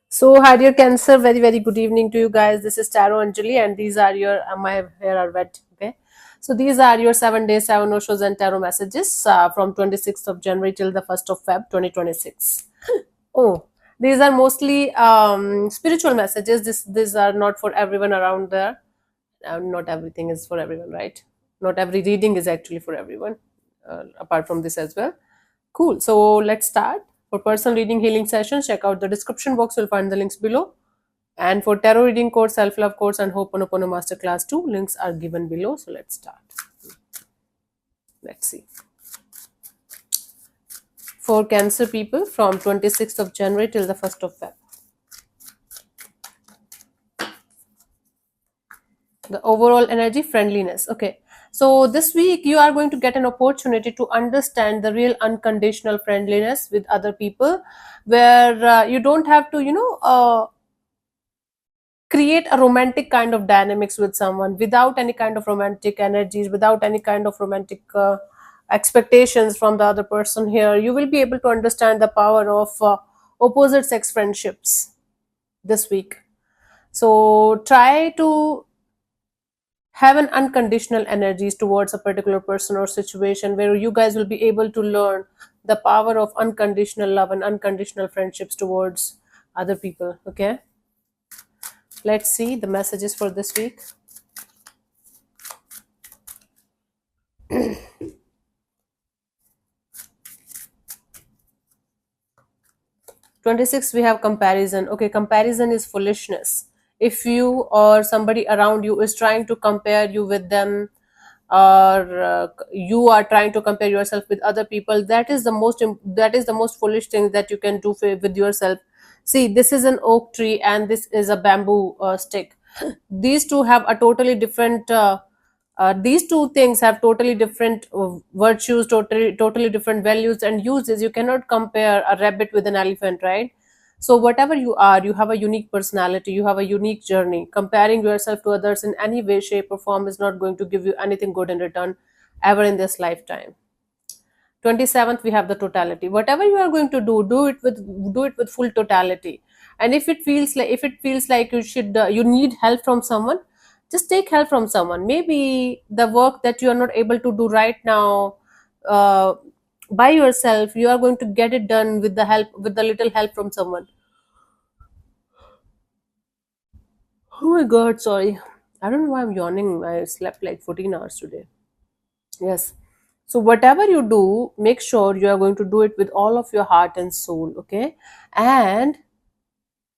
So, hi dear Cancer, very very good evening to you guys. This is Taro Anjali, and these are your my hair are wet. Okay, so these are your 7 days, 7 shows and tarot messages from 26th of January till the 1st of Feb 2026. Oh, these are mostly spiritual messages. These are not for everyone around there. Not everything is for everyone, right? Not every reading is actually for everyone. Apart from this as well. Cool. So let's start. For personal reading healing sessions, check out the description box. You'll find the links below. And for tarot reading course, self love course, and Ho'oponopono Masterclass 2, links are given below. So let's start. Let's see. For Cancer people from 26th of January till the 1st of Feb. The overall energy friendliness. Okay. So this week you are going to get an opportunity to understand the real unconditional friendliness with other people, where you don't have to, create a romantic kind of dynamics with someone without any kind of romantic energies, without any kind of romantic expectations from the other person. Here you will be able to understand the power of opposite sex friendships this week. So try to have an unconditional energies towards a particular person or situation, where you guys will be able to learn the power of unconditional love and unconditional friendships towards other people. Okay, let's see the messages for this week. 26, we have comparison. Okay, comparison is foolishness. If you or somebody around you is trying to compare you with them, or you are trying to compare yourself with other people, that is the most foolish thing that you can do with yourself. See, this is an oak tree and this is a bamboo stick. These two have a totally different these two things have totally different virtues, totally different values and uses. You cannot compare a rabbit with an elephant, right? So whatever you are, you have a unique personality, you have a unique journey. Comparing yourself to others in any way, shape or form is not going to give you anything good in return ever in this lifetime. 27th, we have the totality. Whatever you are going to do, do it with full totality. And if it feels like you should you need help from someone, just take help from someone. Maybe the work that you are not able to do right now uh, by yourself, you are going to get it done with the little help from someone. Oh my god, sorry. I don't know why I'm yawning. I slept like 14 hours today. Yes. So whatever you do, make sure you are going to do it with all of your heart and soul, okay? And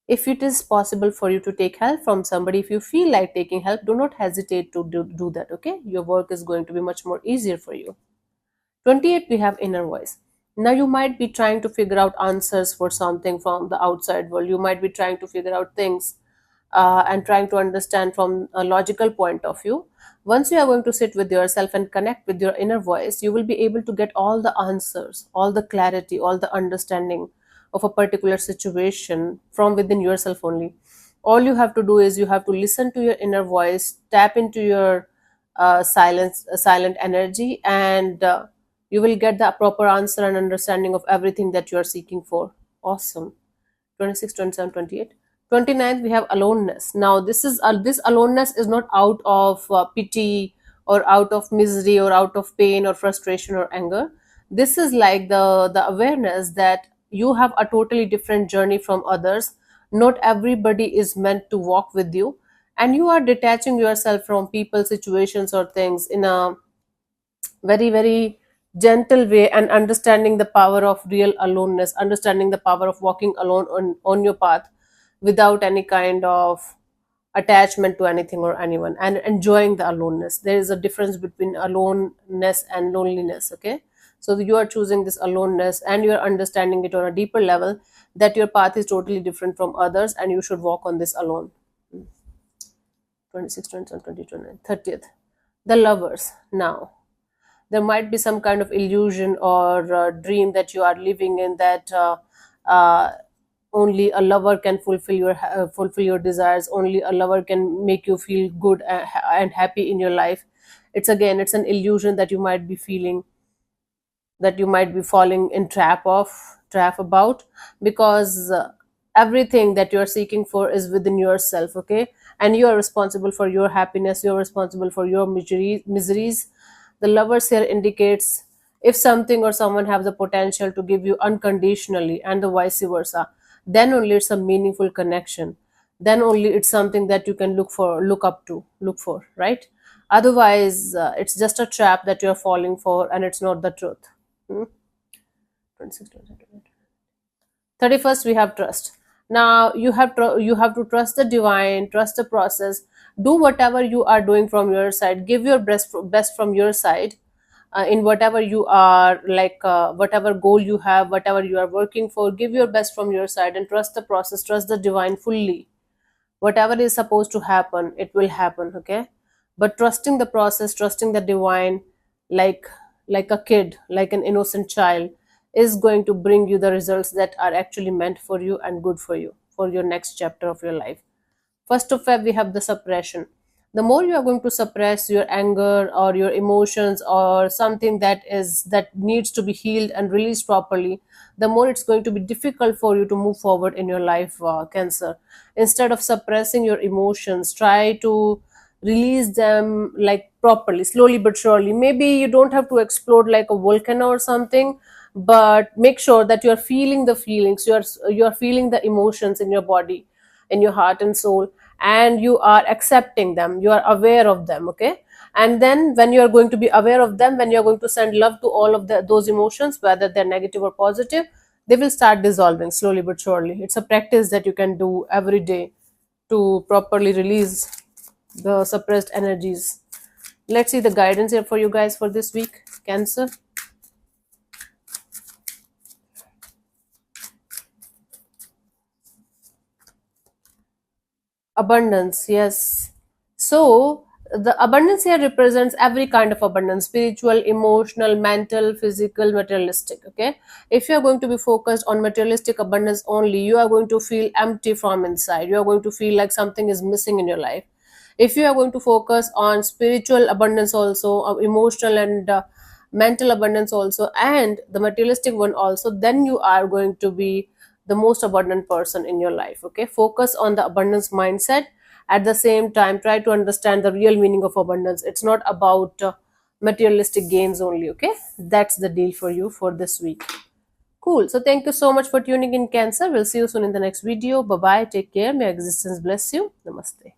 if it is possible for you to take help from somebody, if you feel like taking help, do not hesitate to do that, okay? Your work is going to be much more easier for you. 28, we have inner voice. Now you might be trying to figure out answers for something from the outside world. You might be trying to figure out things and trying to understand from a logical point of view. Once you are going to sit with yourself and connect with your inner voice, you will be able to get all the answers, all the clarity, all the understanding of a particular situation from within yourself only. All you have to do is you have to listen to your inner voice, tap into your silent energy, and you will get the proper answer and understanding of everything that you are seeking for. Awesome. 26, 27, 28. 29th, we have aloneness. Now this aloneness is not out of pity or out of misery or out of pain or frustration or anger. This is like the awareness that you have a totally different journey from others. Not everybody is meant to walk with you, and you are detaching yourself from people, situations or things in a very very gentle way, and understanding the power of real aloneness, understanding the power of walking alone on your path without any kind of attachment to anything or anyone, and enjoying the aloneness. There is a difference between aloneness and loneliness, okay? So you are choosing this aloneness and you are understanding it on a deeper level, that your path is totally different from others and you should walk on this alone. 26, 27, 29, 30th, the lovers. Now there might be some kind of illusion or dream that you are living in, that uh, only a lover can fulfill your desires, only a lover can make you feel good and happy in your life. It's an illusion that you might be feeling, that you might be falling in trap about, because everything that you are seeking for is within yourself, okay? And you are responsible for your happiness, you are responsible for your miseries. The lovers here indicates if something or someone have the potential to give you unconditionally and the vice versa, then only it's a meaningful connection, then only it's something that you can look up to, look for, right? Otherwise it's just a trap that you're falling for, and it's not the truth. Hmm? 26, 31st, we have trust. Now you have to trust the divine, trust the process. Do whatever you are doing from your side, give your best from your side, in whatever you are like, whatever goal you have, whatever you are working for, give your best from your side and trust the process, trust the divine fully. Whatever is supposed to happen, it will happen, okay? But trusting the process, trusting the divine, like like a kid, like an innocent child, is going to bring you the results that are actually meant for you and good for you for your next chapter of your life. First of all, we have the suppression. The more you are going to suppress your anger or your emotions or something that needs to be healed and released properly, the more it's going to be difficult for you to move forward in your life, Cancer. Instead of suppressing your emotions, try to release them like properly, slowly but surely. Maybe you don't have to explode like a volcano or something, but make sure that you are feeling the feelings, you are feeling the emotions in your body, in your heart and soul, and you are accepting them, you are aware of them, okay? And then when you are going to be aware of them, when you are going to send love to all of those emotions, whether they're negative or positive, they will start dissolving slowly but surely. It's a practice that you can do every day to properly release the suppressed energies. Let's see the guidance here for you guys for this week, Cancer. Abundance, yes. So the abundance here represents every kind of abundance: spiritual, emotional, mental, physical, materialistic, okay? If you are going to be focused on materialistic abundance only, you are going to feel empty from inside, you are going to feel like something is missing in your life. If you are going to focus on spiritual abundance also, emotional and mental abundance also, and the materialistic one also, then you are going to be the most abundant person in your life, okay? Focus on the abundance mindset. At the same time, try to understand the real meaning of abundance. It's not about materialistic gains only, okay? That's the deal for you for this week. Cool. So thank you so much for tuning in, Cancer. We'll see you soon in the next video. Bye bye, take care, may existence bless you. Namaste.